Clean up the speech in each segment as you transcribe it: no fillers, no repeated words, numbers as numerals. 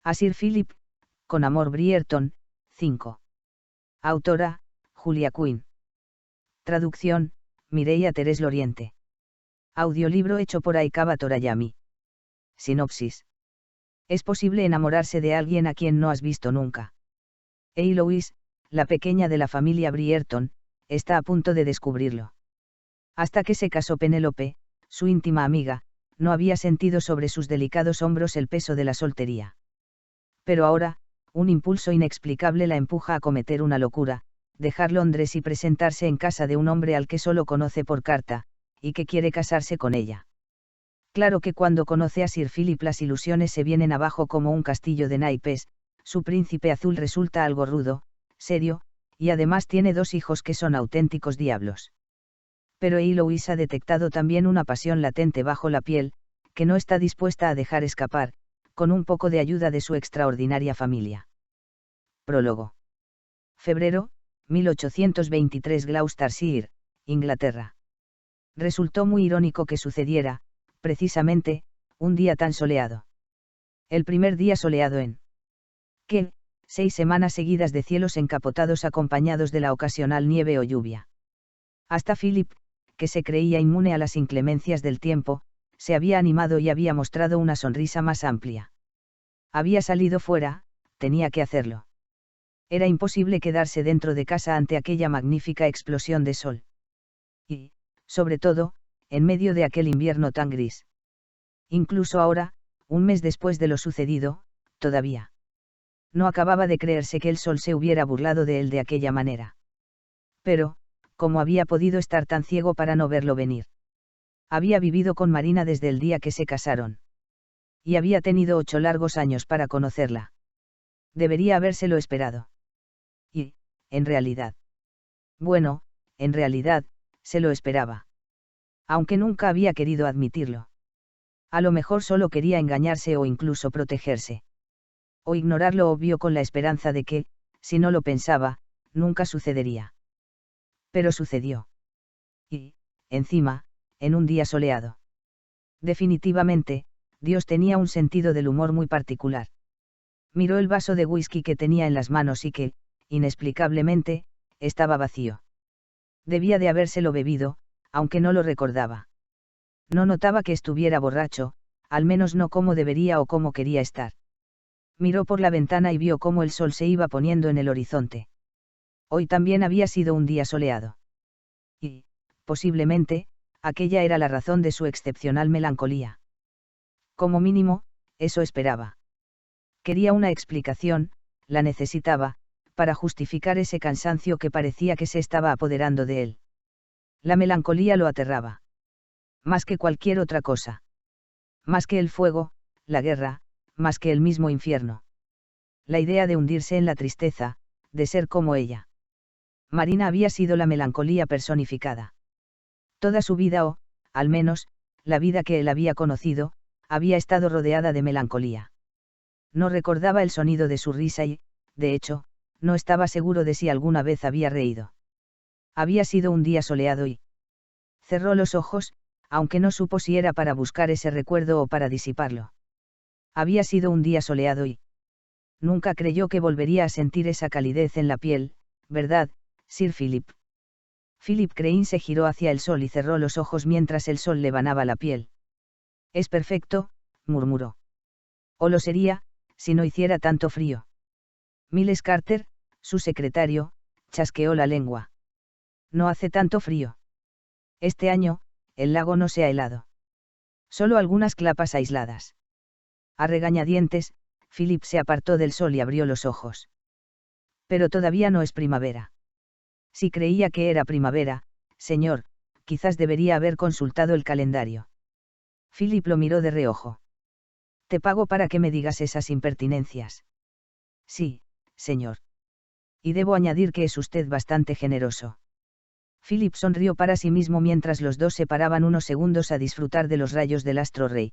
A Sir Philip, con amor Brierton, 5. Autora, Julia Quinn. Traducción, Mireia Terés Loriente. Audiolibro hecho por Aikaba Torayami. Sinopsis. Es posible enamorarse de alguien a quien no has visto nunca. Eloise, la pequeña de la familia Brierton, está a punto de descubrirlo. Hasta que se casó Penélope, su íntima amiga, no había sentido sobre sus delicados hombros el peso de la soltería. Pero ahora, un impulso inexplicable la empuja a cometer una locura, dejar Londres y presentarse en casa de un hombre al que solo conoce por carta, y que quiere casarse con ella. Claro que cuando conoce a Sir Philip las ilusiones se vienen abajo como un castillo de naipes, su príncipe azul resulta algo rudo, serio, y además tiene 2 hijos que son auténticos diablos. Pero Eloise ha detectado también una pasión latente bajo la piel, que no está dispuesta a dejar escapar, con un poco de ayuda de su extraordinaria familia. Prólogo. Febrero, 1823 Gloucestershire, Inglaterra. Resultó muy irónico que sucediera, precisamente, un día tan soleado. El primer día soleado en que, 6 semanas seguidas de cielos encapotados acompañados de la ocasional nieve o lluvia. Hasta Philip, que se creía inmune a las inclemencias del tiempo, se había animado y había mostrado una sonrisa más amplia. Había salido fuera, tenía que hacerlo. Era imposible quedarse dentro de casa ante aquella magnífica explosión de sol. Y, sobre todo, en medio de aquel invierno tan gris. Incluso ahora, un mes después de lo sucedido, todavía. No acababa de creerse que el sol se hubiera burlado de él de aquella manera. Pero, ¿cómo había podido estar tan ciego para no verlo venir? Había vivido con Marina desde el día que se casaron. Y había tenido 8 largos años para conocerla. Debería habérselo esperado. Y, en realidad. Bueno, en realidad, se lo esperaba. Aunque nunca había querido admitirlo. A lo mejor solo quería engañarse o incluso protegerse. O ignorar lo obvio con la esperanza de que, si no lo pensaba, nunca sucedería. Pero sucedió. Y, encima, en un día soleado. Definitivamente, Dios tenía un sentido del humor muy particular. Miró el vaso de whisky que tenía en las manos y que, inexplicablemente, estaba vacío. Debía de habérselo bebido, aunque no lo recordaba. No notaba que estuviera borracho, al menos no como debería o como quería estar. Miró por la ventana y vio cómo el sol se iba poniendo en el horizonte. Hoy también había sido un día soleado. Y, posiblemente, aquella era la razón de su excepcional melancolía. Como mínimo, eso esperaba. Quería una explicación, la necesitaba, para justificar ese cansancio que parecía que se estaba apoderando de él. La melancolía lo aterraba. Más que cualquier otra cosa. Más que el fuego, la guerra, más que el mismo infierno. La idea de hundirse en la tristeza, de ser como ella. Marina había sido la melancolía personificada. Toda su vida o, al menos, la vida que él había conocido, había estado rodeada de melancolía. No recordaba el sonido de su risa y, de hecho, no estaba seguro de si alguna vez había reído. Había sido un día soleado y cerró los ojos, aunque no supo si era para buscar ese recuerdo o para disiparlo. Había sido un día soleado y nunca creyó que volvería a sentir esa calidez en la piel, ¿verdad, Sir Philip? Philip Crane se giró hacia el sol y cerró los ojos mientras el sol le banaba la piel. Es perfecto, murmuró. O lo sería, si no hiciera tanto frío. Miles Carter, su secretario, chasqueó la lengua. No hace tanto frío. Este año, el lago no se ha helado. Solo algunas clapas aisladas. A regañadientes, Philip se apartó del sol y abrió los ojos. Pero todavía no es primavera. Si creía que era primavera, señor, quizás debería haber consultado el calendario. Philip lo miró de reojo. Te pago para que me digas esas impertinencias. Sí, señor. Y debo añadir que es usted bastante generoso. Philip sonrió para sí mismo mientras los dos se paraban unos segundos a disfrutar de los rayos del astro rey.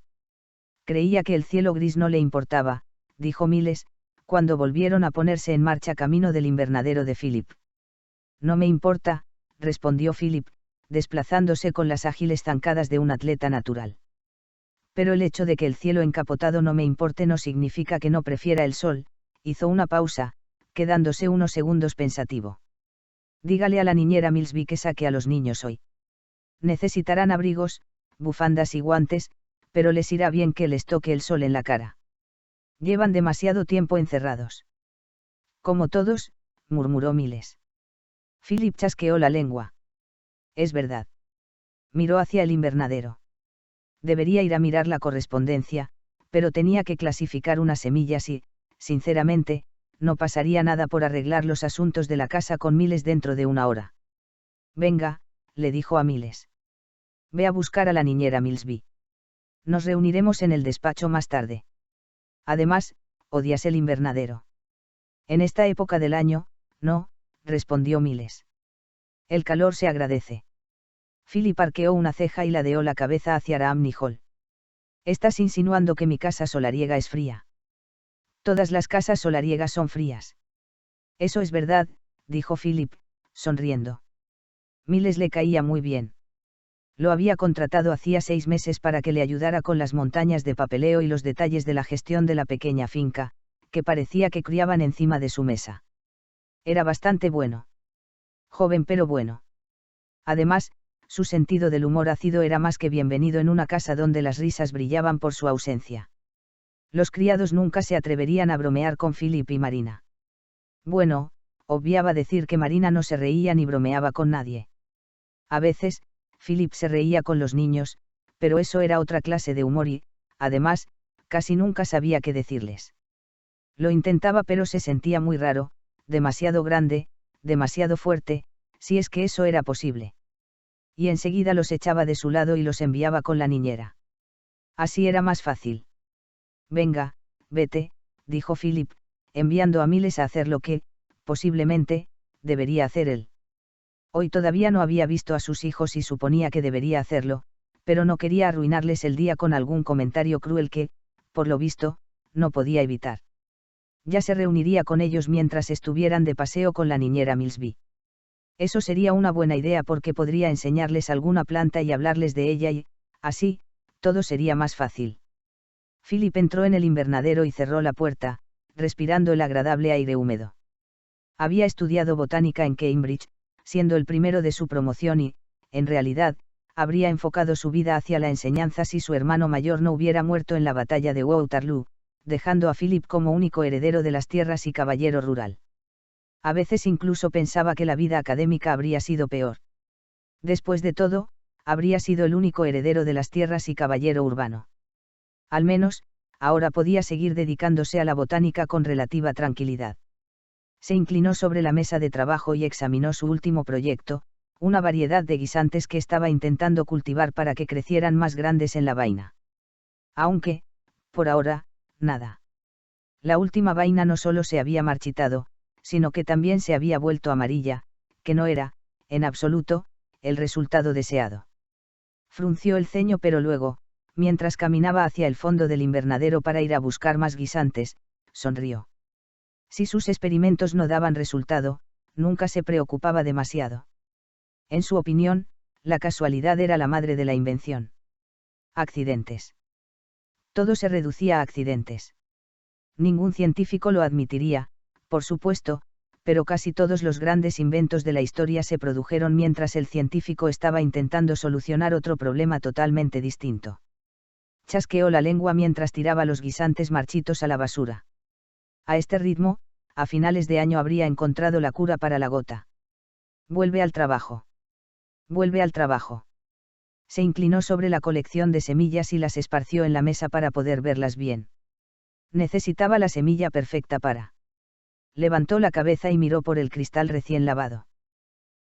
Creía que el cielo gris no le importaba, dijo Miles, cuando volvieron a ponerse en marcha camino del invernadero de Philip. No me importa, respondió Philip, desplazándose con las ágiles zancadas de un atleta natural. Pero el hecho de que el cielo encapotado no me importe no significa que no prefiera el sol. Hizo una pausa, quedándose unos segundos pensativo. Dígale a la niñera Millsby que saque a los niños hoy. Necesitarán abrigos, bufandas y guantes, pero les irá bien que les toque el sol en la cara. Llevan demasiado tiempo encerrados. Como todos, murmuró Miles. Philip chasqueó la lengua. Es verdad. Miró hacia el invernadero. Debería ir a mirar la correspondencia, pero tenía que clasificar unas semillas y, sinceramente, no pasaría nada por arreglar los asuntos de la casa con Miles dentro de una hora. Venga, le dijo a Miles. Ve a buscar a la niñera Millsby. Nos reuniremos en el despacho más tarde. Además, odias el invernadero. En esta época del año, no, respondió Miles. El calor se agradece. Philip arqueó una ceja y ladeó la cabeza hacia Ramney Hall. Estás insinuando que mi casa solariega es fría. Todas las casas solariegas son frías. Eso es verdad, dijo Philip, sonriendo. Miles le caía muy bien. Lo había contratado hacía 6 meses para que le ayudara con las montañas de papeleo y los detalles de la gestión de la pequeña finca, que parecía que criaban encima de su mesa. Era bastante bueno. Joven pero bueno. Además, su sentido del humor ácido era más que bienvenido en una casa donde las risas brillaban por su ausencia. Los criados nunca se atreverían a bromear con Philip y Marina. Bueno, obviaba decir que Marina no se reía ni bromeaba con nadie. A veces, Philip se reía con los niños, pero eso era otra clase de humor y, además, casi nunca sabía qué decirles. Lo intentaba pero se sentía muy raro, demasiado grande, demasiado fuerte, si es que eso era posible. Y enseguida los echaba de su lado y los enviaba con la niñera. Así era más fácil. Venga, vete, dijo Philip, enviando a Miles a hacer lo que, posiblemente, debería hacer él. Hoy todavía no había visto a sus hijos y suponía que debería hacerlo, pero no quería arruinarles el día con algún comentario cruel que, por lo visto, no podía evitar. Ya se reuniría con ellos mientras estuvieran de paseo con la niñera Millsby. Eso sería una buena idea porque podría enseñarles alguna planta y hablarles de ella y, así, todo sería más fácil. Philip entró en el invernadero y cerró la puerta, respirando el agradable aire húmedo. Había estudiado botánica en Cambridge, siendo el primero de su promoción y, en realidad, habría enfocado su vida hacia la enseñanza si su hermano mayor no hubiera muerto en la batalla de Waterloo, dejando a Philip como único heredero de las tierras y caballero rural. A veces incluso pensaba que la vida académica habría sido peor. Después de todo, habría sido el único heredero de las tierras y caballero urbano. Al menos, ahora podía seguir dedicándose a la botánica con relativa tranquilidad. Se inclinó sobre la mesa de trabajo y examinó su último proyecto, una variedad de guisantes que estaba intentando cultivar para que crecieran más grandes en la vaina. Aunque, por ahora, nada. La última vaina no solo se había marchitado, sino que también se había vuelto amarilla, que no era, en absoluto, el resultado deseado. Frunció el ceño pero luego, mientras caminaba hacia el fondo del invernadero para ir a buscar más guisantes, sonrió. Si sus experimentos no daban resultado, nunca se preocupaba demasiado. En su opinión, la casualidad era la madre de la invención. Accidentes. Todo se reducía a accidentes. Ningún científico lo admitiría, por supuesto, pero casi todos los grandes inventos de la historia se produjeron mientras el científico estaba intentando solucionar otro problema totalmente distinto. Chasqueó la lengua mientras tiraba los guisantes marchitos a la basura. A este ritmo, a finales de año habría encontrado la cura para la gota. Vuelve al trabajo. Vuelve al trabajo. Se inclinó sobre la colección de semillas y las esparció en la mesa para poder verlas bien. Necesitaba la semilla perfecta para. Levantó la cabeza y miró por el cristal recién lavado.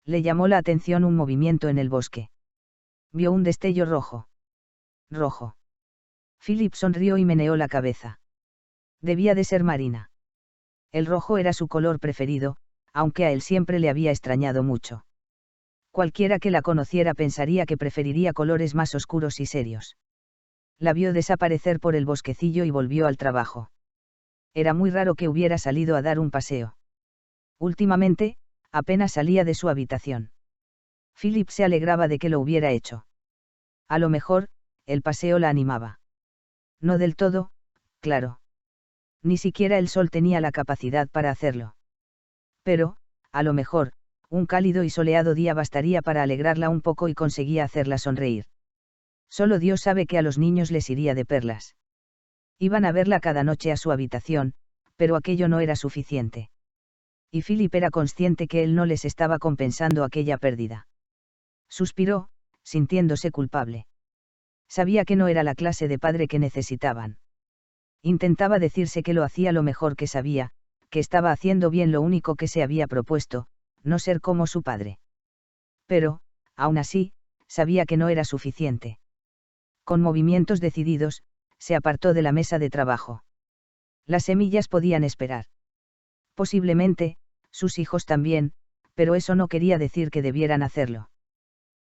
Le llamó la atención un movimiento en el bosque. Vio un destello rojo. Rojo. Philip sonrió y meneó la cabeza. Debía de ser Marina. El rojo era su color preferido, aunque a él siempre le había extrañado mucho. Cualquiera que la conociera pensaría que preferiría colores más oscuros y serios. La vio desaparecer por el bosquecillo y volvió al trabajo. Era muy raro que hubiera salido a dar un paseo. Últimamente, apenas salía de su habitación. Philip se alegraba de que lo hubiera hecho. A lo mejor, el paseo la animaba. No del todo, claro. Ni siquiera el sol tenía la capacidad para hacerlo. Pero, a lo mejor, un cálido y soleado día bastaría para alegrarla un poco y conseguía hacerla sonreír. Solo Dios sabe que a los niños les iría de perlas. Iban a verla cada noche a su habitación, pero aquello no era suficiente. Y Philip era consciente que él no les estaba compensando aquella pérdida. Suspiró, sintiéndose culpable. Sabía que no era la clase de padre que necesitaban. Intentaba decirse que lo hacía lo mejor que sabía, que estaba haciendo bien lo único que se había propuesto, no ser como su padre. Pero, aún así, sabía que no era suficiente. Con movimientos decididos, se apartó de la mesa de trabajo. Las semillas podían esperar. Posiblemente, sus hijos también, pero eso no quería decir que debieran hacerlo.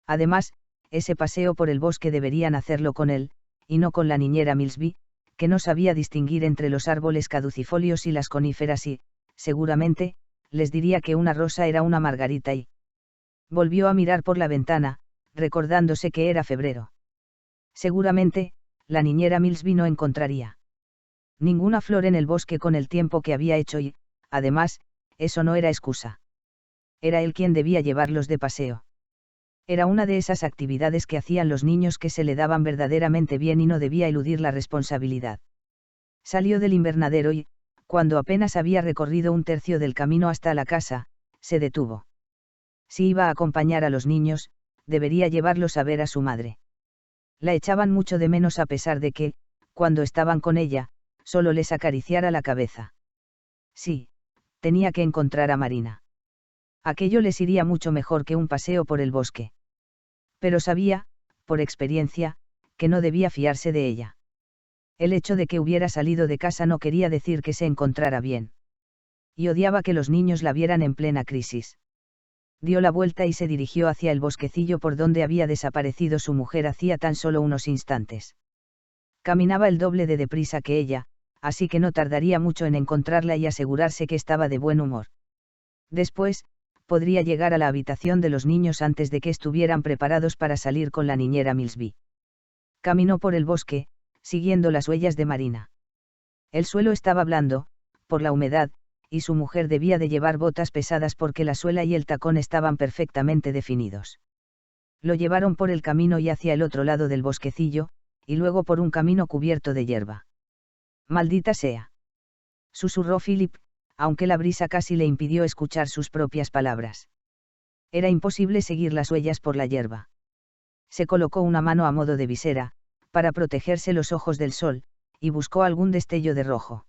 Además, ese paseo por el bosque deberían hacerlo con él, y no con la niñera Millsby, que no sabía distinguir entre los árboles caducifolios y las coníferas y, seguramente, les diría que una rosa era una margarita y... Volvió a mirar por la ventana, recordándose que era febrero. Seguramente, la niñera Millsby no encontraría ninguna flor en el bosque con el tiempo que había hecho y, además, eso no era excusa. Era él quien debía llevarlos de paseo. Era una de esas actividades que hacían los niños que se le daban verdaderamente bien y no debía eludir la responsabilidad. Salió del invernadero y, cuando apenas había recorrido un tercio del camino hasta la casa, se detuvo. Si iba a acompañar a los niños, debería llevarlos a ver a su madre. La echaban mucho de menos a pesar de que, cuando estaban con ella, solo les acariciara la cabeza. Sí, tenía que encontrar a Marina. Aquello les iría mucho mejor que un paseo por el bosque. Pero sabía, por experiencia, que no debía fiarse de ella. El hecho de que hubiera salido de casa no quería decir que se encontrara bien. Y odiaba que los niños la vieran en plena crisis. Dio la vuelta y se dirigió hacia el bosquecillo por donde había desaparecido su mujer hacía tan solo unos instantes. Caminaba el doble de deprisa que ella, así que no tardaría mucho en encontrarla y asegurarse que estaba de buen humor. Después, podría llegar a la habitación de los niños antes de que estuvieran preparados para salir con la niñera Millsby. Caminó por el bosque, siguiendo las huellas de Marina. El suelo estaba blando, por la humedad, y su mujer debía de llevar botas pesadas porque la suela y el tacón estaban perfectamente definidos. Lo llevaron por el camino y hacia el otro lado del bosquecillo, y luego por un camino cubierto de hierba. «Maldita sea», susurró Philip, aunque la brisa casi le impidió escuchar sus propias palabras. Era imposible seguir las huellas por la hierba. Se colocó una mano a modo de visera, para protegerse los ojos del sol, y buscó algún destello de rojo.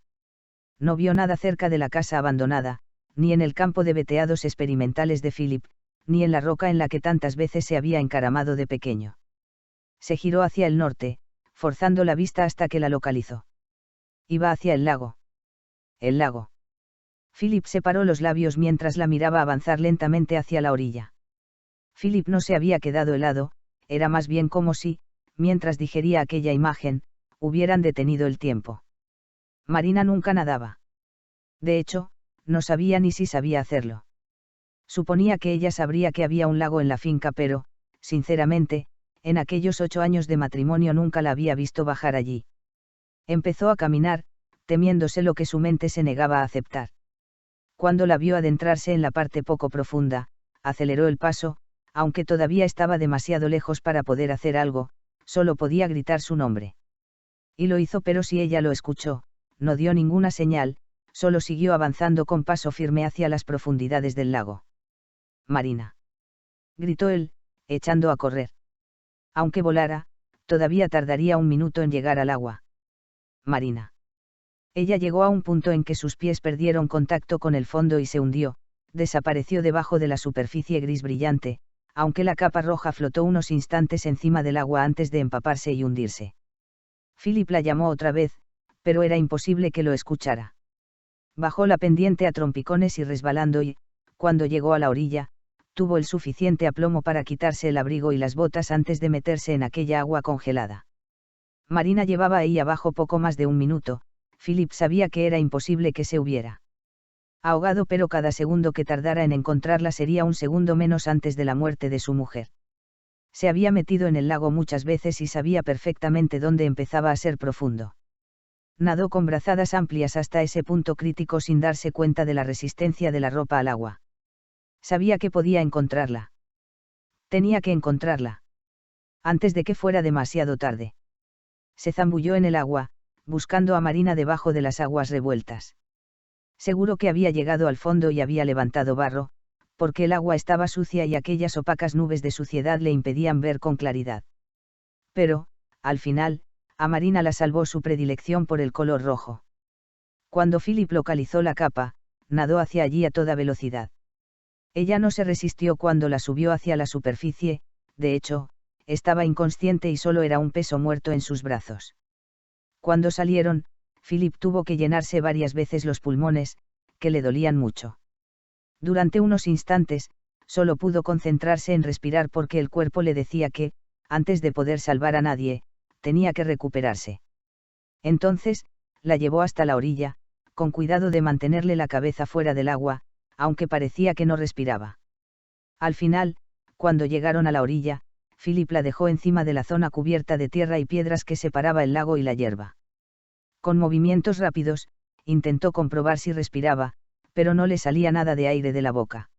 No vio nada cerca de la casa abandonada, ni en el campo de veteados experimentales de Philip, ni en la roca en la que tantas veces se había encaramado de pequeño. Se giró hacia el norte, forzando la vista hasta que la localizó. Iba hacia el lago. El lago. Philip separó los labios mientras la miraba avanzar lentamente hacia la orilla. Philip no se había quedado helado, era más bien como si, mientras digería aquella imagen, hubieran detenido el tiempo. Marina nunca nadaba. De hecho, no sabía ni si sabía hacerlo. Suponía que ella sabría que había un lago en la finca pero, sinceramente, en aquellos 8 años de matrimonio nunca la había visto bajar allí. Empezó a caminar, temiéndose lo que su mente se negaba a aceptar. Cuando la vio adentrarse en la parte poco profunda, aceleró el paso, aunque todavía estaba demasiado lejos para poder hacer algo, solo podía gritar su nombre. Y lo hizo, pero si ella lo escuchó, no dio ninguna señal, solo siguió avanzando con paso firme hacia las profundidades del lago. «Marina», gritó él, echando a correr. Aunque volara, todavía tardaría un minuto en llegar al agua. «Marina». Ella llegó a un punto en que sus pies perdieron contacto con el fondo y se hundió, desapareció debajo de la superficie gris brillante, aunque la capa roja flotó unos instantes encima del agua antes de empaparse y hundirse. Philip la llamó otra vez, pero era imposible que lo escuchara. Bajó la pendiente a trompicones y resbalando y, cuando llegó a la orilla, tuvo el suficiente aplomo para quitarse el abrigo y las botas antes de meterse en aquella agua congelada. Marina llevaba ahí abajo poco más de un minuto. Philip sabía que era imposible que se hubiera ahogado, pero cada segundo que tardara en encontrarla sería un segundo menos antes de la muerte de su mujer. Se había metido en el lago muchas veces y sabía perfectamente dónde empezaba a ser profundo. Nadó con brazadas amplias hasta ese punto crítico sin darse cuenta de la resistencia de la ropa al agua. Sabía que podía encontrarla. Tenía que encontrarla. Antes de que fuera demasiado tarde. Se zambulló en el agua, buscando a Marina debajo de las aguas revueltas. Seguro que había llegado al fondo y había levantado barro, porque el agua estaba sucia y aquellas opacas nubes de suciedad le impedían ver con claridad. Pero, al final, a Marina la salvó su predilección por el color rojo. Cuando Philip localizó la capa, nadó hacia allí a toda velocidad. Ella no se resistió cuando la subió hacia la superficie, de hecho, estaba inconsciente y solo era un peso muerto en sus brazos. Cuando salieron, Philip tuvo que llenarse varias veces los pulmones, que le dolían mucho. Durante unos instantes, solo pudo concentrarse en respirar porque el cuerpo le decía que, antes de poder salvar a nadie, tenía que recuperarse. Entonces, la llevó hasta la orilla, con cuidado de mantenerle la cabeza fuera del agua, aunque parecía que no respiraba. Al final, cuando llegaron a la orilla, Philip la dejó encima de la zona cubierta de tierra y piedras que separaba el lago y la hierba. Con movimientos rápidos, intentó comprobar si respiraba, pero no le salía nada de aire de la boca.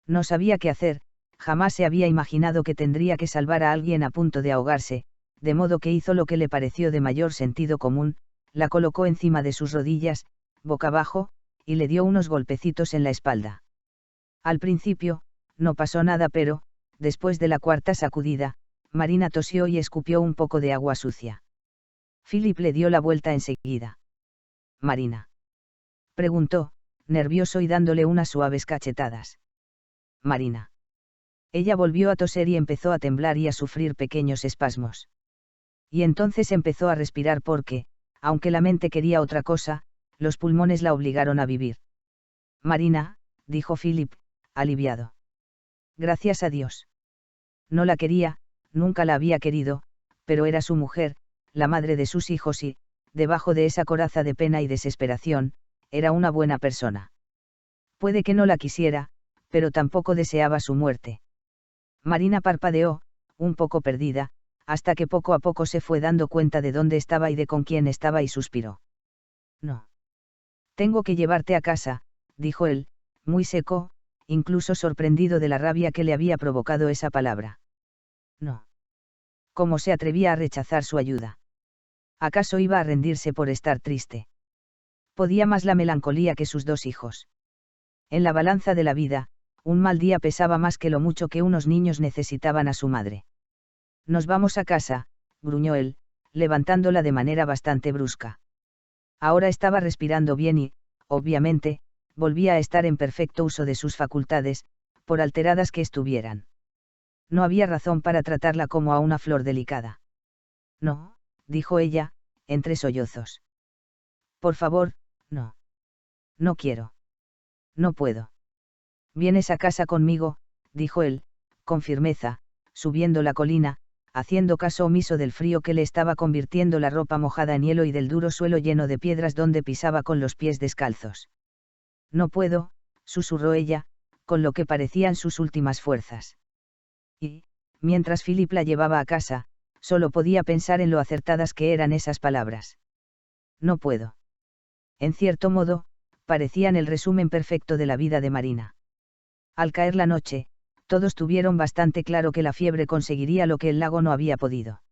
No sabía qué hacer, jamás se había imaginado que tendría que salvar a alguien a punto de ahogarse, de modo que hizo lo que le pareció de mayor sentido común, la colocó encima de sus rodillas, boca abajo, y le dio unos golpecitos en la espalda. Al principio, no pasó nada pero, después de la cuarta sacudida, Marina tosió y escupió un poco de agua sucia. Philip le dio la vuelta enseguida. «¿Marina?», preguntó, nervioso y dándole unas suaves cachetadas. «Marina». Ella volvió a toser y empezó a temblar y a sufrir pequeños espasmos. Y entonces empezó a respirar porque, aunque la mente quería otra cosa, los pulmones la obligaron a vivir. «Marina», dijo Philip, aliviado. «Gracias a Dios». No la quería, nunca la había querido, pero era su mujer, la madre de sus hijos y, debajo de esa coraza de pena y desesperación, era una buena persona. Puede que no la quisiera, pero tampoco deseaba su muerte. Marina parpadeó, un poco perdida, hasta que poco a poco se fue dando cuenta de dónde estaba y de con quién estaba y suspiró. «No. Tengo que llevarte a casa», dijo él, muy seco, incluso sorprendido de la rabia que le había provocado esa palabra. «No». ¿Cómo se atrevía a rechazar su ayuda? ¿Acaso iba a rendirse por estar triste? Podía más la melancolía que sus dos hijos. En la balanza de la vida, un mal día pesaba más que lo mucho que unos niños necesitaban a su madre. «Nos vamos a casa», gruñó él, levantándola de manera bastante brusca. Ahora estaba respirando bien y, obviamente, volvía a estar en perfecto uso de sus facultades, por alteradas que estuvieran. No había razón para tratarla como a una flor delicada. «No», dijo ella, entre sollozos. «Por favor, no. No quiero. No puedo». «Vienes a casa conmigo», dijo él, con firmeza, subiendo la colina, haciendo caso omiso del frío que le estaba convirtiendo la ropa mojada en hielo y del duro suelo lleno de piedras donde pisaba con los pies descalzos. «No puedo», susurró ella, con lo que parecían sus últimas fuerzas. Y, mientras Philip la llevaba a casa, solo podía pensar en lo acertadas que eran esas palabras. «No puedo». En cierto modo, parecían el resumen perfecto de la vida de Marina. Al caer la noche, todos tuvieron bastante claro que la fiebre conseguiría lo que el lago no había podido.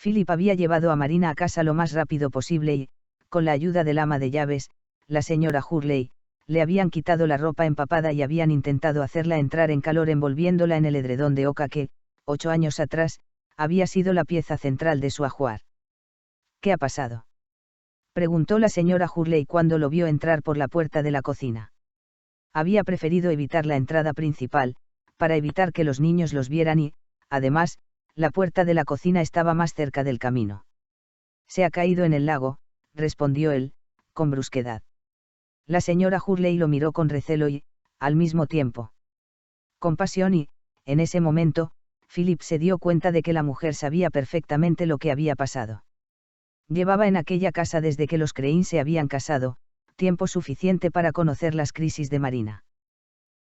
Philip había llevado a Marina a casa lo más rápido posible y, con la ayuda del ama de llaves, la señora Hurley, le habían quitado la ropa empapada y habían intentado hacerla entrar en calor envolviéndola en el edredón de oca que, 8 años atrás, había sido la pieza central de su ajuar. «¿Qué ha pasado?», preguntó la señora Hurley cuando lo vio entrar por la puerta de la cocina. Había preferido evitar la entrada principal, para evitar que los niños los vieran y, además, la puerta de la cocina estaba más cerca del camino. «Se ha caído en el lago», respondió él, con brusquedad. La señora Hurley lo miró con recelo y, al mismo tiempo, compasión y, en ese momento, Philip se dio cuenta de que la mujer sabía perfectamente lo que había pasado. Llevaba en aquella casa desde que los Crane se habían casado, tiempo suficiente para conocer las crisis de Marina.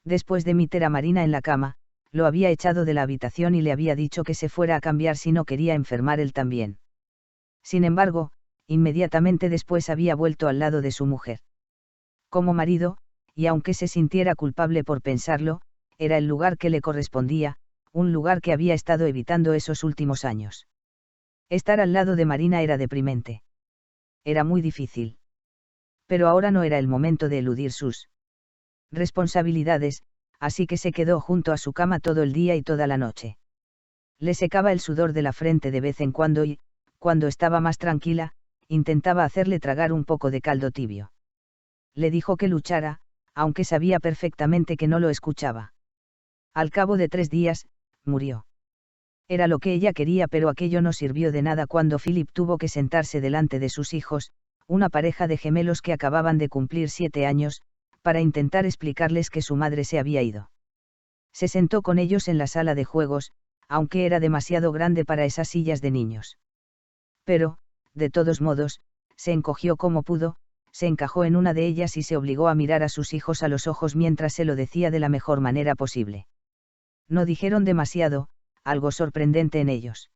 Después de meter a Marina en la cama, Lo había echado de la habitación y le había dicho que se fuera a cambiar si no quería enfermar él también. Sin embargo, inmediatamente después había vuelto al lado de su mujer. Como marido, y aunque se sintiera culpable por pensarlo, era el lugar que le correspondía, un lugar que había estado evitando esos últimos años. Estar al lado de Marina era deprimente. Era muy difícil. Pero ahora no era el momento de eludir sus responsabilidades, así que se quedó junto a su cama todo el día y toda la noche. Le secaba el sudor de la frente de vez en cuando y, cuando estaba más tranquila, intentaba hacerle tragar un poco de caldo tibio. Le dijo que luchara, aunque sabía perfectamente que no lo escuchaba. Al cabo de 3 días, murió. Era lo que ella quería, pero aquello no sirvió de nada cuando Philip tuvo que sentarse delante de sus hijos, una pareja de gemelos que acababan de cumplir 7 años, para intentar explicarles que su madre se había ido. Se sentó con ellos en la sala de juegos, aunque era demasiado grande para esas sillas de niños. Pero, de todos modos, se encogió como pudo, se encajó en una de ellas y se obligó a mirar a sus hijos a los ojos mientras se lo decía de la mejor manera posible. No dijeron demasiado, algo sorprendente en ellos.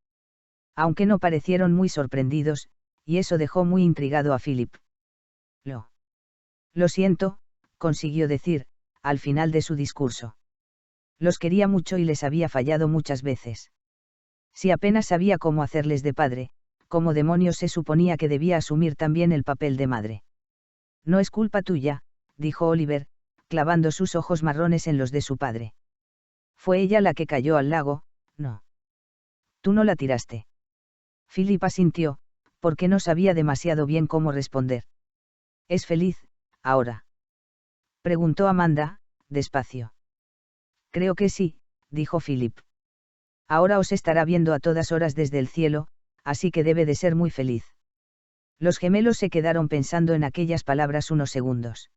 Aunque no parecieron muy sorprendidos, y eso dejó muy intrigado a Philip. Lo siento, consiguió decir, al final de su discurso. Los quería mucho y les había fallado muchas veces. Si apenas sabía cómo hacerles de padre, ¿cómo demonios se suponía que debía asumir también el papel de madre? No es culpa tuya, dijo Oliver, clavando sus ojos marrones en los de su padre. Fue ella la que cayó al lago, no. Tú no la tiraste. Philip asintió, porque no sabía demasiado bien cómo responder. ¿Es feliz, ahora? Preguntó Amanda, despacio. Creo que sí, dijo Philip. Ahora os estará viendo a todas horas desde el cielo, así que debe de ser muy feliz. Los gemelos se quedaron pensando en aquellas palabras unos segundos.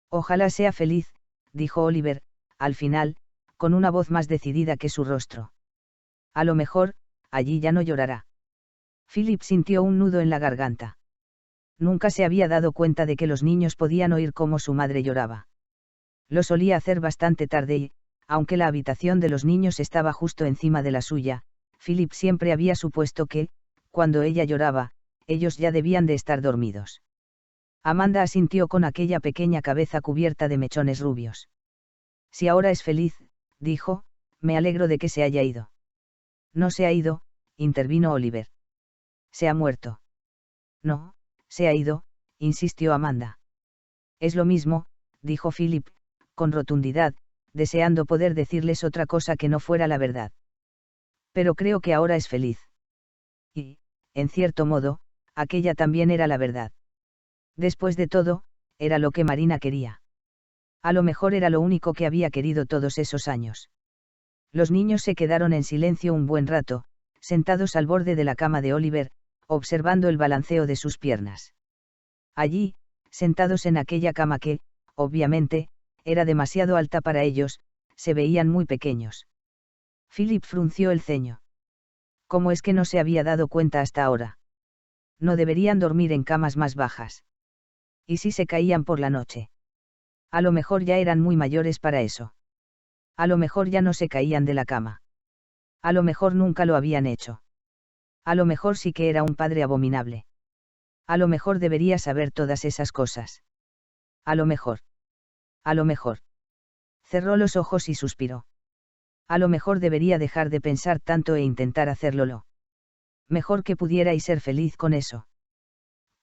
Ojalá sea feliz, dijo Oliver, al final, con una voz más decidida que su rostro. A lo mejor, allí ya no llorará. Philip sintió un nudo en la garganta. Nunca se había dado cuenta de que los niños podían oír cómo su madre lloraba. Lo solía hacer bastante tarde y, aunque la habitación de los niños estaba justo encima de la suya, Philip siempre había supuesto que, cuando ella lloraba, ellos ya debían de estar dormidos. Amanda asintió con aquella pequeña cabeza cubierta de mechones rubios. Si ahora es feliz, dijo, me alegro de que se haya ido. No se ha ido, intervino Oliver. Se ha muerto. No, se ha ido, insistió Amanda. Es lo mismo, dijo Philip, con rotundidad, deseando poder decirles otra cosa que no fuera la verdad. Pero creo que ahora es feliz. Y, en cierto modo, aquella también era la verdad. Después de todo, era lo que Marina quería. A lo mejor era lo único que había querido todos esos años. Los niños se quedaron en silencio un buen rato, sentados al borde de la cama de Oliver, observando el balanceo de sus piernas. Allí, sentados en aquella cama que, obviamente, era demasiado alta para ellos, se veían muy pequeños. Philip frunció el ceño. ¿Cómo es que no se había dado cuenta hasta ahora? No deberían dormir en camas más bajas. ¿Y si se caían por la noche? A lo mejor ya eran muy mayores para eso. A lo mejor ya no se caían de la cama. A lo mejor nunca lo habían hecho. A lo mejor sí que era un padre abominable. A lo mejor debería saber todas esas cosas. A lo mejor. A lo mejor. Cerró los ojos y suspiró. A lo mejor debería dejar de pensar tanto e intentar hacerlo. Mejor que pudiera y ser feliz con eso.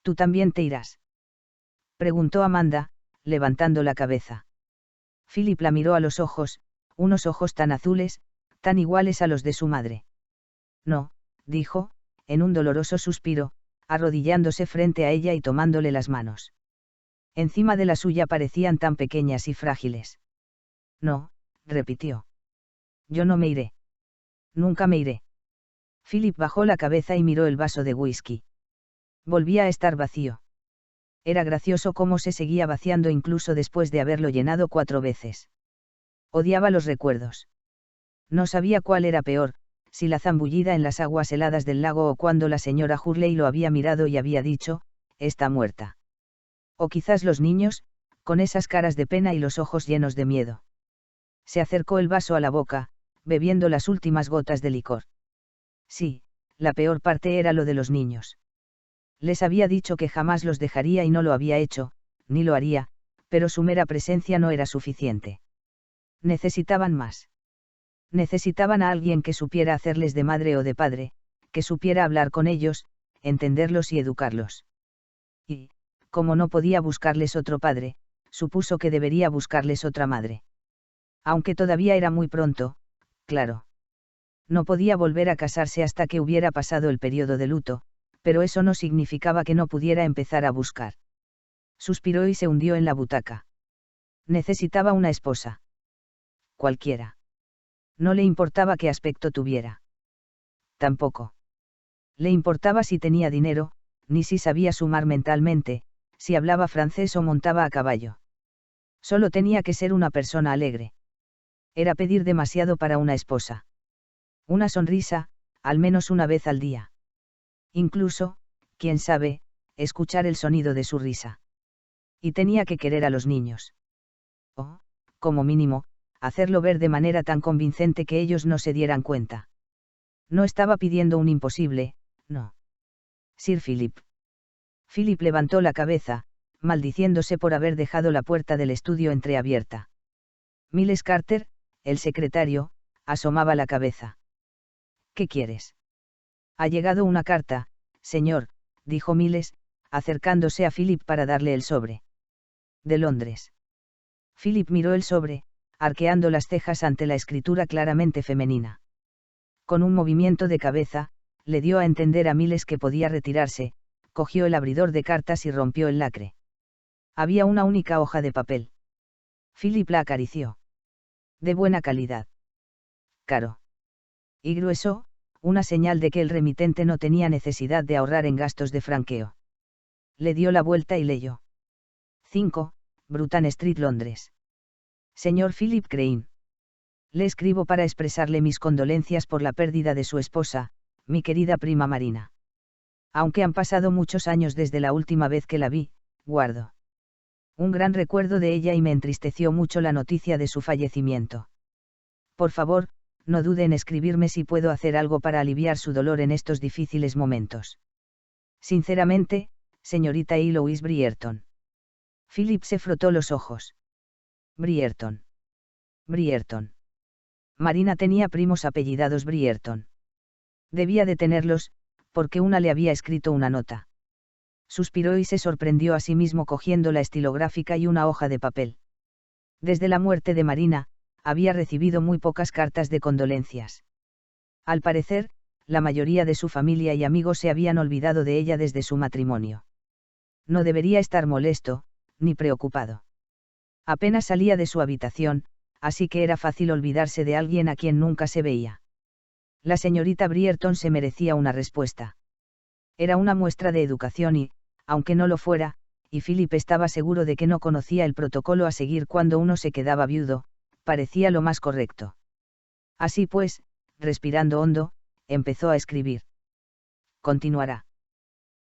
¿Tú también te irás?, preguntó Amanda, levantando la cabeza. Philip la miró a los ojos, unos ojos tan azules, tan iguales a los de su madre. No, dijo, en un doloroso suspiro, arrodillándose frente a ella y tomándole las manos. Encima de la suya parecían tan pequeñas y frágiles. No, repitió. Yo no me iré. Nunca me iré. Philip bajó la cabeza y miró el vaso de whisky. Volvía a estar vacío. Era gracioso cómo se seguía vaciando incluso después de haberlo llenado 4 veces. Odiaba los recuerdos. No sabía cuál era peor, si la zambullida en las aguas heladas del lago o cuando la señora Hurley lo había mirado y había dicho, está muerta. O quizás los niños, con esas caras de pena y los ojos llenos de miedo. Se acercó el vaso a la boca, bebiendo las últimas gotas de licor. Sí, la peor parte era lo de los niños. Les había dicho que jamás los dejaría y no lo había hecho, ni lo haría, pero su mera presencia no era suficiente. Necesitaban más. Necesitaban a alguien que supiera hacerles de madre o de padre, que supiera hablar con ellos, entenderlos y educarlos. Y, como no podía buscarles otro padre, supuso que debería buscarles otra madre. Aunque todavía era muy pronto, claro. No podía volver a casarse hasta que hubiera pasado el periodo de luto, pero eso no significaba que no pudiera empezar a buscar. Suspiró y se hundió en la butaca. Necesitaba una esposa. Cualquiera. No le importaba qué aspecto tuviera. Tampoco le importaba si tenía dinero, ni si sabía sumar mentalmente, si hablaba francés o montaba a caballo. Solo tenía que ser una persona alegre. Era pedir demasiado para una esposa. Una sonrisa, al menos una vez al día. Incluso, quién sabe, escuchar el sonido de su risa. Y tenía que querer a los niños. O, como mínimo, hacerlo ver de manera tan convincente que ellos no se dieran cuenta. No estaba pidiendo un imposible, no. Sir Philip. Philip levantó la cabeza, maldiciéndose por haber dejado la puerta del estudio entreabierta. Miles Carter, el secretario, asomaba la cabeza. ¿Qué quieres? Ha llegado una carta, señor, dijo Miles, acercándose a Philip para darle el sobre. De Londres. Philip miró el sobre, arqueando las cejas ante la escritura claramente femenina. Con un movimiento de cabeza, le dio a entender a Miles que podía retirarse, cogió el abridor de cartas y rompió el lacre. Había una única hoja de papel. Philip la acarició. De buena calidad. Caro. Y grueso, una señal de que el remitente no tenía necesidad de ahorrar en gastos de franqueo. Le dio la vuelta y leyó. 5, Bruton Street, Londres. Señor Philip Crane. Le escribo para expresarle mis condolencias por la pérdida de su esposa, mi querida prima Marina. Aunque han pasado muchos años desde la última vez que la vi, guardo un gran recuerdo de ella y me entristeció mucho la noticia de su fallecimiento. Por favor, no dude en escribirme si puedo hacer algo para aliviar su dolor en estos difíciles momentos. Sinceramente, señorita Eloise Brierton. Philip se frotó los ojos. Brierton. Brierton. Marina tenía primos apellidados Brierton. Debía de tenerlos, porque una le había escrito una nota. Suspiró y se sorprendió a sí mismo cogiendo la estilográfica y una hoja de papel. Desde la muerte de Marina, había recibido muy pocas cartas de condolencias. Al parecer, la mayoría de su familia y amigos se habían olvidado de ella desde su matrimonio. No debería estar molesto, ni preocupado. Apenas salía de su habitación, así que era fácil olvidarse de alguien a quien nunca se veía. La señorita Brierton se merecía una respuesta. Era una muestra de educación y, aunque no lo fuera, y Philip estaba seguro de que no conocía el protocolo a seguir cuando uno se quedaba viudo, parecía lo más correcto. Así pues, respirando hondo, empezó a escribir. Continuará.